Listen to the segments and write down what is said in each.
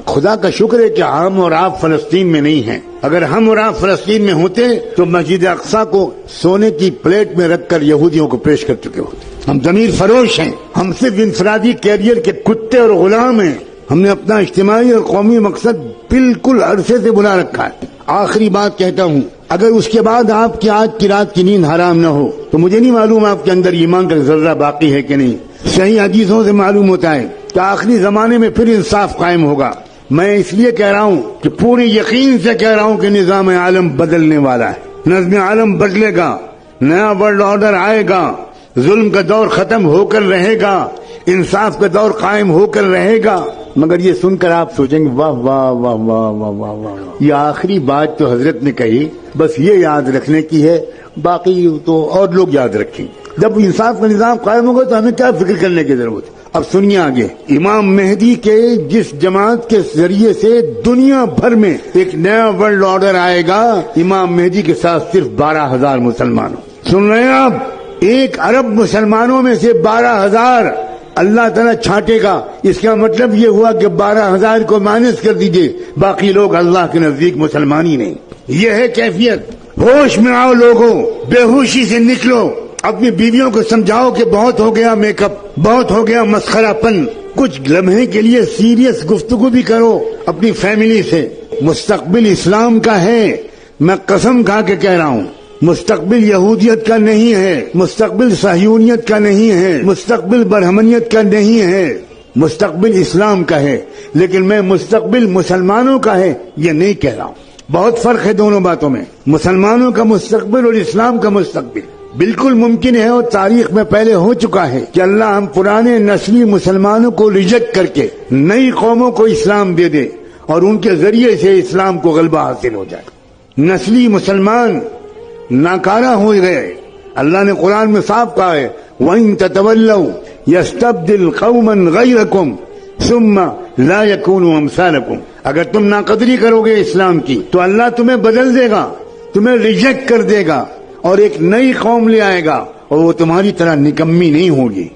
خدا کا شکر ہے کہ ہم اور آپ فلسطین میں نہیں ہیں. اگر ہم اور آپ فلسطین میں ہوتے تو مسجد اقصی کو سونے کی پلیٹ میں رکھ کر یہودیوں کو پیش کر چکے ہوتے. ہم ضمیر فروش ہیں. ہم صرف انفرادی کیریئر کے کتے اور غلام ہیں. ہم نے اپنا اجتماعی اور قومی مقصد بالکل عرصے سے بلا رکھا ہے. آخری بات کہتا ہوں، اگر اس کے بعد آپ کی آج کی رات کی نیند حرام نہ ہو تو مجھے نہیں معلوم آپ کے اندر ایمان کا ذرہ باقی ہے کہ نہیں. صحیح حدیثوں سے معلوم ہوتا ہے کہ آخری زمانے میں پھر انصاف قائم ہوگا. میں اس لیے کہہ رہا ہوں کہ پورے یقین سے کہہ رہا ہوں کہ نظام عالم بدلنے والا ہے. نظم عالم بدلے گا، نیا ورلڈ آرڈر آئے گا، ظلم کا دور ختم ہو کر رہے گا، انصاف کا دور قائم ہو کر رہے گا. مگر یہ سن کر آپ سوچیں گے واہ واہ واہ واہ واہ واہ واہ، یہ آخری بات تو حضرت نے کہی، بس یہ یاد رکھنے کی ہے، باقی تو اور لوگ یاد رکھیں. جب انصاف کا نظام قائم ہوگا تو ہمیں کیا فکر کرنے کی ضرورت ہے. اب سنیے آگے، امام مہدی کے جس جماعت کے ذریعے سے دنیا بھر میں ایک نیا ورلڈ آرڈر آئے گا، امام مہدی کے ساتھ صرف 12,000 مسلمانوں. سن رہے ہیں آپ؟ 1 ارب مسلمانوں میں سے 12,000 اللہ تعالیٰ چھانٹے گا. اس کا مطلب یہ ہوا کہ 12,000 کو مائنس کر دیجئے، باقی لوگ اللہ کے نزدیک مسلمان ہی نہیں. یہ ہے کیفیت. ہوش میں آؤ لوگوں، بے ہوشی سے نکلو. اپنی بیویوں کو سمجھاؤ کہ بہت ہو گیا میک اپ، بہت ہو گیا مسخرہ پن. کچھ لمحے کے لیے سیریس گفتگو بھی کرو اپنی فیملی سے. مستقبل اسلام کا ہے، میں قسم کھا کے کہہ رہا ہوں. مستقبل یہودیت کا نہیں ہے، مستقبل صہیونیت کا نہیں ہے، مستقبل برہمنیت کا نہیں ہے، مستقبل اسلام کا ہے. لیکن میں مستقبل مسلمانوں کا ہے یہ نہیں کہہ رہا ہوں. بہت فرق ہے دونوں باتوں میں. مسلمانوں کا مستقبل اور اسلام کا مستقبل. بالکل ممکن ہے اور تاریخ میں پہلے ہو چکا ہے کہ اللہ ہم پرانے نسلی مسلمانوں کو ریجیکٹ کر کے نئی قوموں کو اسلام دے دے اور ان کے ذریعے سے اسلام کو غلبہ حاصل ہو جائے. نسلی مسلمان ناکارہ ہو گئے. اللہ نے قرآن میں صاف کہا ہے وَإِن تَتَوَلَّوْا يَسْتَبْدِلْ قَوْمًا غَيْرَكُمْ ثُمَّ لَا يَكُونُوا أَمْثَالَكُمْ. اگر تم ناقدری کرو گے اسلام کی تو اللہ تمہیں بدل دے گا، تمہیں ریجیکٹ کر دے گا اور ایک نئی قوم لے آئے گا اور وہ تمہاری طرح نکمی نہیں ہوگی.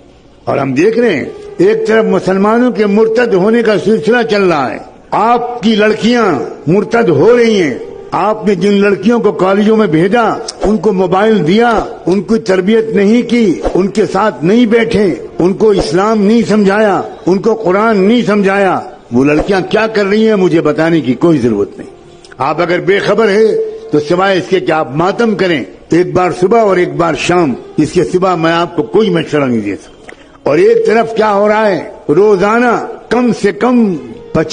اور ہم دیکھ رہے ہیں ایک طرف مسلمانوں کے مرتد ہونے کا سلسلہ چل رہا ہے. آپ کی لڑکیاں مرتد ہو رہی ہیں. آپ نے جن لڑکیوں کو کالجوں میں بھیجا، ان کو موبائل دیا، ان کی تربیت نہیں کی، ان کے ساتھ نہیں بیٹھے، ان کو اسلام نہیں سمجھایا، ان کو قرآن نہیں سمجھایا، وہ لڑکیاں کیا کر رہی ہیں مجھے بتانے کی کوئی ضرورت نہیں. آپ اگر بے خبر ہے تو سوائے اس کے کہ آپ ماتم کریں، ایک بار صبح اور ایک بار شام، اس کے سوا میں آپ کو کوئی مشورہ نہیں دے سکتا. اور ایک طرف کیا ہو رہا ہے، روزانہ کم سے کم 50